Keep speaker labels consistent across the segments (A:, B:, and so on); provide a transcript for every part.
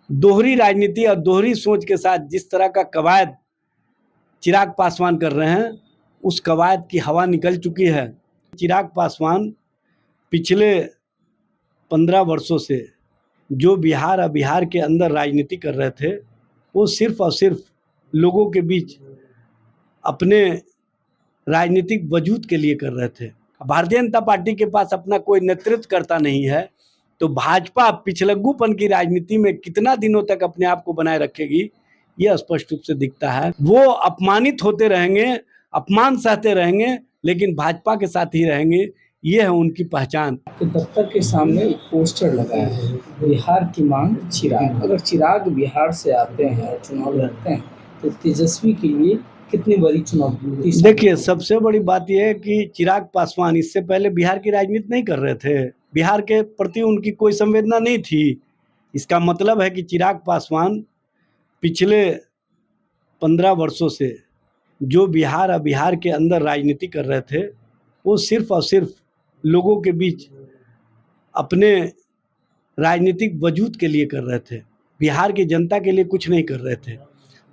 A: दोहरी राजनीति और दोहरी सोच के साथ जिस तरह का कवायद चिराग पासवान कर रहे हैं, उस कवायद की हवा निकल चुकी है। चिराग पासवान पिछले 15 वर्षों से जो बिहार और बिहार के अंदर राजनीति कर रहे थे, वो सिर्फ और सिर्फ लोगों के बीच अपने राजनीतिक वजूद के लिए कर रहे थे। भारतीय जनता पार्टी के पास अपना कोई नेतृत्व करता नहीं है, तो भाजपा पिछलग्गूपन की राजनीति में कितना दिनों तक अपने आप को बनाए रखेगी, यह स्पष्ट रूप से दिखता है। वो अपमानित होते रहेंगे, अपमान सहते रहेंगे, लेकिन भाजपा के साथ ही रहेंगे। ये है उनकी पहचान।
B: तो दफ्तर के सामने एक पोस्टर लगा है, बिहार की मांग चिराग। अगर चिराग बिहार से आते हैं और चुनाव लड़ते हैं तो तेजस्वी के लिए कितनी बड़ी चुनौती?
A: देखिए, सबसे बड़ी बात यह है कि चिराग पासवान इससे पहले बिहार की राजनीति नहीं कर रहे थे। बिहार के प्रति उनकी कोई संवेदना नहीं थी। इसका मतलब है कि चिराग पासवान पिछले 15 वर्षों से जो बिहार और बिहार के अंदर राजनीति कर रहे थे, वो सिर्फ और सिर्फ लोगों के बीच अपने राजनीतिक वजूद के लिए कर रहे थे। बिहार की जनता के लिए कुछ नहीं कर रहे थे।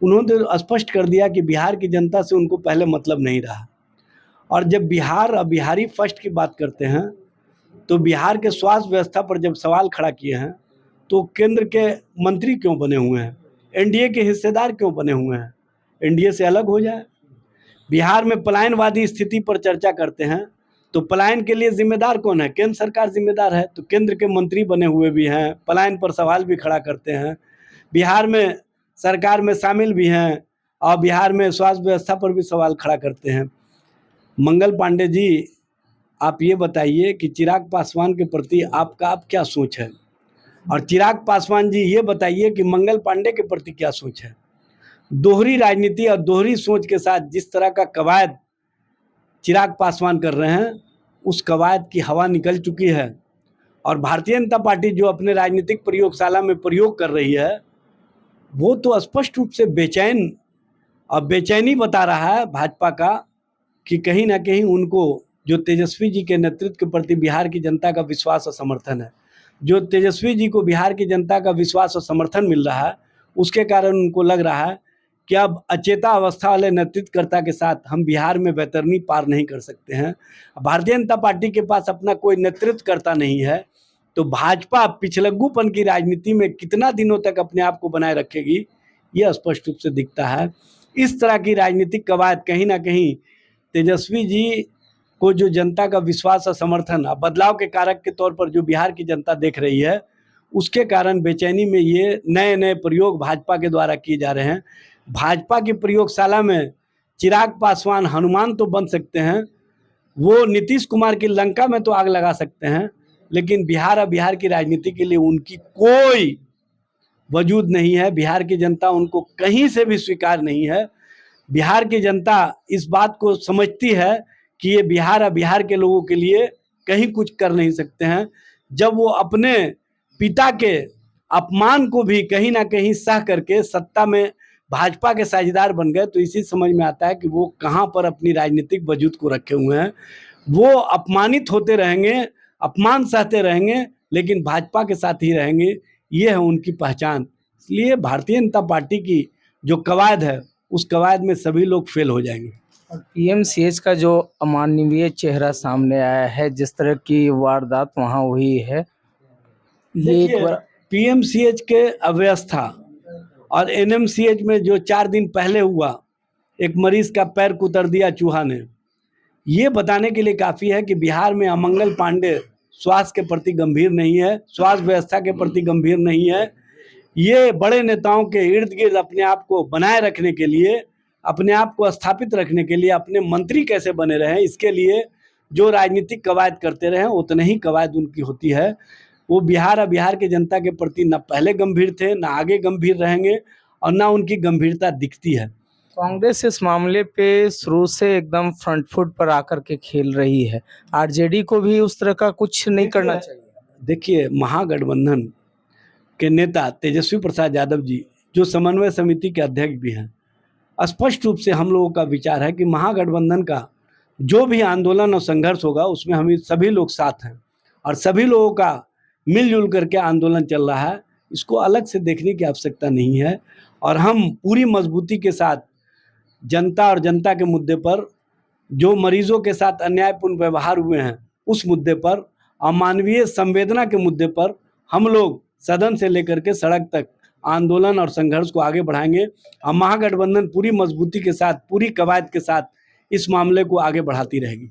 A: उन्होंने तो स्पष्ट कर दिया कि बिहार की जनता से उनको पहले मतलब नहीं रहा। और जब बिहार और बिहारी फर्स्ट की बात करते हैं, तो बिहार के स्वास्थ्य व्यवस्था पर जब सवाल खड़ा किए हैं, तो केंद्र के मंत्री क्यों बने हुए हैं, एनडीए के हिस्सेदार क्यों बने हुए हैं? एनडीए से अलग हो जाए। बिहार में पलायनवादी स्थिति पर चर्चा करते हैं, तो पलायन के लिए जिम्मेदार कौन है? केंद्र सरकार जिम्मेदार है। तो केंद्र के मंत्री बने हुए भी हैं, पलायन पर सवाल भी खड़ा करते हैं। बिहार में सरकार में शामिल भी हैं और बिहार में स्वास्थ्य व्यवस्था पर भी सवाल खड़ा करते हैं। मंगल पांडे जी, आप ये बताइए कि चिराग पासवान के प्रति आपका अब क्या सोच है? और चिराग पासवान जी ये बताइए कि मंगल पांडे के प्रति क्या सोच है? दोहरी राजनीति और दोहरी सोच के साथ जिस तरह का कवायद चिराग पासवान कर रहे हैं, उस कवायद की हवा निकल चुकी है। और भारतीय जनता पार्टी जो अपने राजनीतिक प्रयोगशाला में प्रयोग कर रही है, वो तो स्पष्ट रूप से बेचैन और बेचैनी बता रहा है भाजपा का कि कहीं ना कहीं उनको जो तेजस्वी जी के नेतृत्व के प्रति बिहार की जनता का विश्वास और समर्थन है, जो तेजस्वी जी को बिहार की जनता का विश्वास और समर्थन मिल रहा है, उसके कारण उनको लग रहा है कि अब अचेता अवस्था वाले नेतृत्वकर्ता के साथ हम बिहार में बैतरनी पार नहीं कर सकते हैं। भारतीय जनता पार्टी के पास अपना कोई नेतृत्वकर्ता नहीं है, तो भाजपा पिछलग्गूपन की राजनीति में कितना दिनों तक अपने आप को बनाए रखेगी, यह स्पष्ट रूप से दिखता है। इस तरह की राजनीतिक कवायद कहीं ना कहीं तेजस्वी जी को जो जनता का विश्वास और समर्थन बदलाव के कारक के तौर पर जो बिहार की जनता देख रही है, उसके कारण बेचैनी में ये नए नए प्रयोग भाजपा के द्वारा किए जा रहे हैं। भाजपा की प्रयोगशाला में चिराग पासवान हनुमान तो बन सकते हैं, वो नीतीश कुमार की लंका में तो आग लगा सकते हैं, लेकिन बिहार और बिहार की राजनीति के लिए उनकी कोई वजूद नहीं है। बिहार की जनता उनको कहीं से भी स्वीकार नहीं है। बिहार की जनता इस बात को समझती है कि ये बिहार और बिहार के लोगों के लिए कहीं कुछ कर नहीं सकते हैं। जब वो अपने पिता के अपमान को भी कहीं ना कहीं सह करके सत्ता में भाजपा के साझेदार बन गए, तो इसी समझ में आता है कि वो कहाँ पर अपनी राजनीतिक वजूद को रखे हुए हैं। वो अपमानित होते रहेंगे, अपमान सहते रहेंगे, लेकिन भाजपा के साथ ही रहेंगे। ये है उनकी पहचान। इसलिए भारतीय जनता पार्टी की जो कवायद है, उस कवायद में सभी लोग फेल हो जाएंगे।
B: और पीएमसीएच का जो अमानवीय चेहरा सामने आया है, जिस तरह की वारदात वहां हुई है, ये एक बार
A: पीएमसीएच के अव्यवस्था और एनएमसीएच में जो 4 दिन पहले हुआ, एक मरीज का पैर कुतर दिया चूहा ने, ये बताने के लिए काफ़ी है कि बिहार में अमंगल पांडे स्वास्थ्य के प्रति गंभीर नहीं है, स्वास्थ्य व्यवस्था के प्रति गंभीर नहीं है। ये बड़े नेताओं के इर्द गिर्द अपने आप को बनाए रखने के लिए, अपने आप को स्थापित रखने के लिए, अपने मंत्री कैसे बने रहें, इसके लिए जो राजनीतिक कवायद करते रहे, उतने ही कवायद उनकी होती है। वो बिहार और बिहार की जनता के प्रति न पहले गंभीर थे, न आगे गंभीर रहेंगे, और न उनकी गंभीरता दिखती है।
B: कांग्रेस इस मामले पे शुरू से एकदम फ्रंट फुट पर आकर के खेल रही है। आरजेडी को भी उस तरह का कुछ नहीं करना चाहिए।
A: देखिए, महागठबंधन के नेता तेजस्वी प्रसाद यादव जी, जो समन्वय समिति के अध्यक्ष भी हैं, स्पष्ट रूप से हम लोगों का विचार है कि महागठबंधन का जो भी आंदोलन और संघर्ष होगा, उसमें हम सभी लोग साथ हैं और सभी लोगों का मिलजुल करके आंदोलन चल रहा है। इसको अलग से देखने की आवश्यकता नहीं है। और हम पूरी मजबूती के साथ जनता और जनता के मुद्दे पर, जो मरीजों के साथ अन्यायपूर्ण व्यवहार हुए हैं उस मुद्दे पर, अमानवीय संवेदना के मुद्दे पर हम लोग सदन से लेकर के सड़क तक आंदोलन और संघर्ष को आगे बढ़ाएंगे। और महागठबंधन पूरी मजबूती के साथ, पूरी कवायद के साथ इस मामले को आगे बढ़ाती रहेगी।